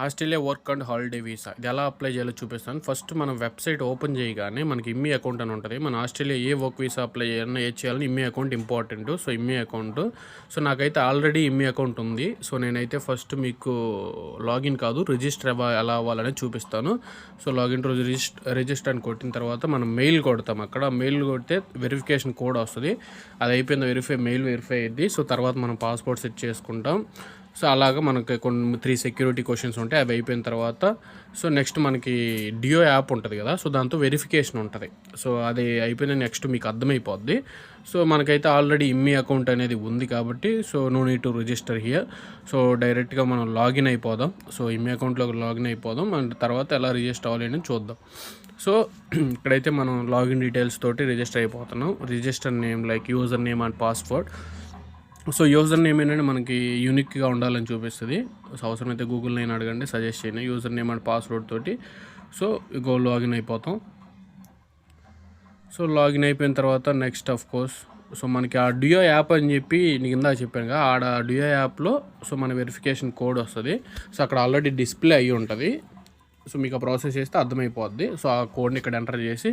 Australia work and holiday visa ఇది ఎలా apply చేయాలో చూపిస్తాను. ఫస్ట్ మనం వెబ్సైట్ ఓపెన్ చేయగానే మనకి ఇమ్మీ అకౌంట్ అని ఉంటుంది. మన ఆస్ట్రేలియా ఏ వర్క్ వీసా అప్లై చేయాలన్నా ఏది చేయాలని Immi account important. So Immi account, so నాకైతే ఆల్రెడీ ఇమ్మీ అకౌంట్ ఉంది. సో నేనైతే ఫస్ట్ మీకు లాగిన్ కాదు రిజిస్టర్ ఎలా అవ్వాలనేది చూపిస్తాను. సో లాగిన్ రోజు రిజిస్టర్ అని కొట్టిన తర్వాత మనం మెయిల్ కొడతాం. అక్కడ మెయిల్ కొడితే వెరిఫికేషన్ కోడ్ వస్తుంది. అది అయిపోయింది, మెయిల్ వెరిఫై అయ్యింది. సో తర్వాత మనం పాస్పోర్ట్ సెట్ చేసుకుంటాం. సో అలాగా మనకి కొన్ని 3 సెక్యూరిటీ క్వశ్చన్స్ ఉంటాయి. అవి అయిపోయిన తర్వాత సో నెక్స్ట్ మనకి డియో యాప్ ఉంటుంది కదా, సో దాంతో వెరిఫికేషన్ ఉంటుంది. సో అది అయిపోయిన నెక్స్ట్ మీకు అర్థమైపోద్ది. సో మనకైతే ఆల్రెడీ ఇమ్మీ అకౌంట్ అనేది ఉంది కాబట్టి so no need to register here. So డైరెక్ట్గా మనం లాగిన్ అయిపోదాం. సో ఇమ్మీ అకౌంట్లోకి లాగిన్ అయిపోదాం అండ్ తర్వాత ఎలా రిజిస్టర్ అవ్వాలి అని చూద్దాం. సో ఇక్కడైతే మనం లాగిన్ డీటెయిల్స్ తోటి రిజిస్టర్ అయిపోతున్నాం. Register name like user name and password. So user name ఏంటంటే మనకి యూనిక్గా ఉండాలని చూపిస్తుంది. సో అవసరమైతే గూగుల్ నేను అడగండి, సజెస్ట్ చేయండి యూజర్ నేమ్ అండ్ పాస్వర్డ్ తోటి. సో లాగిన్ అయిపోతాం. సో లాగిన్ అయిపోయిన తర్వాత నెక్స్ట్ ఆఫ్ కోర్స్ సో మనకి ఆ డియో యాప్ అని చెప్పి నీకు ఇందాక చెప్పాను కదా, ఆడ డియో యాప్లో సో మన వెరిఫికేషన్ కోడ్ వస్తుంది. సో అక్కడ ఆల్రెడీ డిస్ప్లే అయ్యి ఉంటుంది. సో మీకు ఆ ప్రాసెస్ చేస్తే అర్థమైపోద్ది. సో ఆ కోడ్ని ఇక్కడ ఎంటర్ చేసి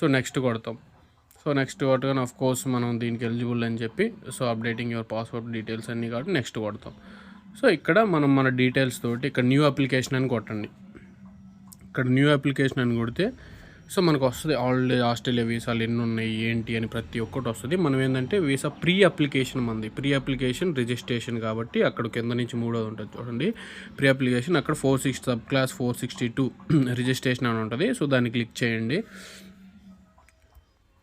సో నెక్స్ట్ కొడతాం. సో నెక్స్ట్ కొట్టగానే ఆఫ్ కోర్స్ మనం దీనికి ఎలిజిబుల్ అని చెప్పి so updating your password details అన్నీ కాబట్టి నెక్స్ట్ కొడతాం. సో ఇక్కడ మనం మన డీటెయిల్స్ తోటి ఇక్కడ న్యూ అప్లికేషన్ అని కొట్టండి. ఇక్కడ న్యూ అప్లికేషన్ అని కొడితే సో మనకు వస్తుంది ఆస్ట్రేలియా వీసాలు ఎన్ని ఉన్నాయి ఏంటి అని ప్రతి ఒక్కటి వస్తుంది. మనం ఏంటంటే వీసా ప్రీ అప్లికేషన్ మంది ప్రీ అప్లికేషన్ రిజిస్ట్రేషన్ కాబట్టి అక్కడ కింద నుంచి 3వ ఉంటుంది చూడండి ప్రీ అప్లికేషన్. అక్కడ 46 సబ్ క్లాస్ 462 రిజిస్ట్రేషన్ అని ఉంటుంది. సో దాన్ని క్లిక్ చేయండి.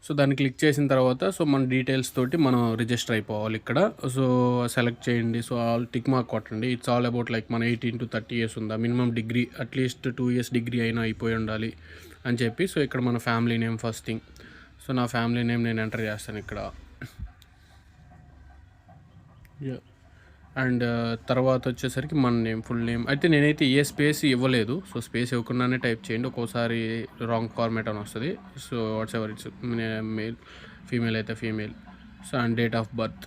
సో దాన్ని క్లిక్ చేసిన తర్వాత సో మన డీటెయిల్స్ తోటి మనం రిజిస్టర్ అయిపోవాలి ఇక్కడ. సో సెలెక్ట్ చేయండి. సో ఆల్ టిక్ మార్క్ కొట్టండి. ఇట్స్ ఆల్ అబౌట్ లైక్ మన 18 to 30 years ఉందా, minimum degree at least 2 years degree అయినా అయిపోయి ఉండాలి అని చెప్పి. సో ఇక్కడ మన family name first thing. So నా ఫ్యామిలీ నేమ్ నేను ఎంటర్ చేస్తాను ఇక్కడ. అండ్ తర్వాత వచ్చేసరికి మన నేమ్ ఫుల్ నేమ్ అయితే నేనైతే ఏ స్పేస్ ఇవ్వలేదు. సో స్పేస్ ఇవ్వకుండానే టైప్ చేయండి, ఒక్కోసారి రాంగ్ ఫార్మేట్ అని వస్తుంది. So what's ever it's male, female అయితే female. So and date of birth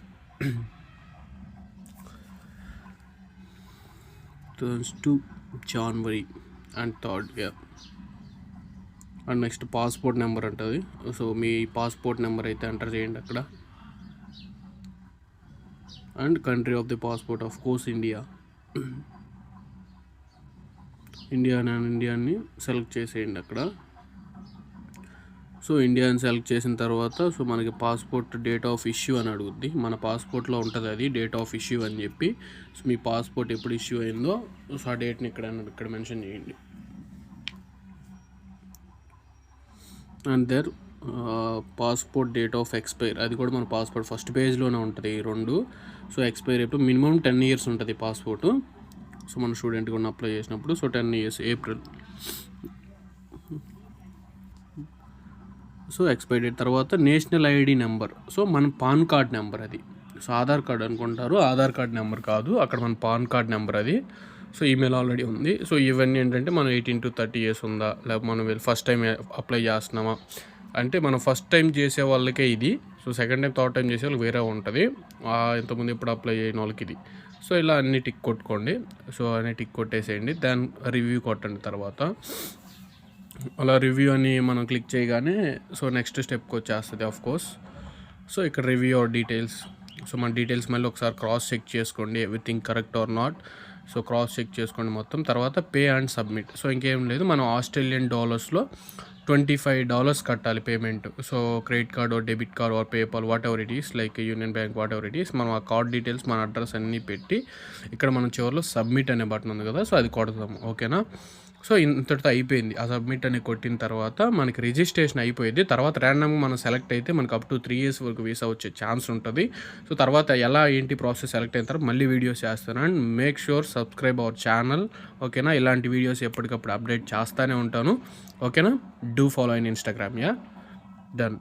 2 January అండ్ 3rd year. And next passport number ఉంటుంది. సో మీ పాస్పోర్ట్ నెంబర్ అయితే ఎంటర్ చేయండి అక్కడ. And country of the passport of course ఇండియాని సెలెక్ట్ చేసేయండి అక్కడ. సో ఇండియాని సెలెక్ట్ చేసిన తర్వాత సో మనకి పాస్పోర్ట్ డేట్ ఆఫ్ ఇష్యూ అని అడుగుద్ది. మన పాస్పోర్ట్లో ఉంటుంది అది డేట్ ఆఫ్ ఇష్యూ అని చెప్పి. సో మీ పాస్పోర్ట్ ఎప్పుడు ఇష్యూ అయిందో సో ఆ డేట్ని ఇక్కడ మెన్షన్ చేయండి. And their passport date of expire, అది కూడా మన పాస్పోర్ట్ ఫస్ట్ పేజ్లోనే ఉంటుంది 2. సో ఎక్స్పైర్ ఎప్పుడు మినిమం 10 years ఉంటుంది పాస్పోర్ట్. సో మన స్టూడెంట్గా ఉన్న అప్లై చేసినప్పుడు so 10 years April. So expire date తర్వాత నేషనల్ ఐడి నెంబర్. సో మన పాన్ కార్డ్ నెంబర్ అది. సో ఆధార్ కార్డ్ అనుకుంటారు, ఆధార్ కార్డ్ నెంబర్ కాదు, అక్కడ మన పాన్ కార్డ్ నెంబర్ అది. సో ఈమెయిల్ ఆల్రెడీ ఉంది. సో ఇవన్నీ ఏంటంటే మనం 18 to 30 years ఉందా, లేకపోతే మనం ఫస్ట్ టైం అప్లై చేస్తున్నామా అంటే మనం ఫస్ట్ టైం చేసే వాళ్ళకే ఇది. So second time third time చేసే వాళ్ళకి వేరే ఉంటుంది. ఇంతకుముందు ఇప్పుడు అప్లై చేయని వాళ్ళకి ఇది. సో ఇలా అన్ని టిక్ కొట్టుకోండి. సో అన్ని టిక్ కొట్టేసేయండి. దాని రివ్యూ కొట్టండి తర్వాత. అలా రివ్యూ అని మనం క్లిక్ చేయగానే సో నెక్స్ట్ స్టెప్కి వచ్చేస్తుంది ఆఫ్ కోర్స్. సో ఇక్కడ రివ్యూ ఆర్ డీటెయిల్స్. సో మన డీటెయిల్స్ మళ్ళీ ఒకసారి క్రాస్ చెక్ చేసుకోండి everything correct or not. So cross check చేసుకోండి మొత్తం. తర్వాత పే అండ్ సబ్మిట్. సో ఇంకేం లేదు, మనం ఆస్ట్రేలియన్ డాలర్స్లో $25 కట్టాలి payment. So credit card or debit card or PayPal what ever it is like union bank what ever it is. మనం ఆ card details మన అడ్రస్ అన్నీ పెట్టి ఇక్కడ మనం చివరిలో సబ్మిట్ అనే బటన్ ఉంది కదా, సో అది కొడతాము. ఓకేనా. సో ఇంతటితో అయిపోయింది. ఆ సబ్మిట్ అని కొట్టిన తర్వాత మనకి రిజిస్ట్రేషన్ అయిపోయింది. తర్వాత ర్యాండమ్గా మనం సెలెక్ట్ అయితే మనకు అప్ టు 3 years వరకు వీసా వచ్చే ఛాన్స్ ఉంటుంది. సో తర్వాత ఎలా ఏంటి ప్రాసెస్ సెలెక్ట్ అయిన తర్వాత మళ్ళీ వీడియోస్ చేస్తాను. And make sure subscribe our channel. ఓకేనా. ఇలాంటి వీడియోస్ ఎప్పటికప్పుడు అప్డేట్ చేస్తూనే ఉంటాను. ఓకేనా. Do follow in Instagram. Yeah done.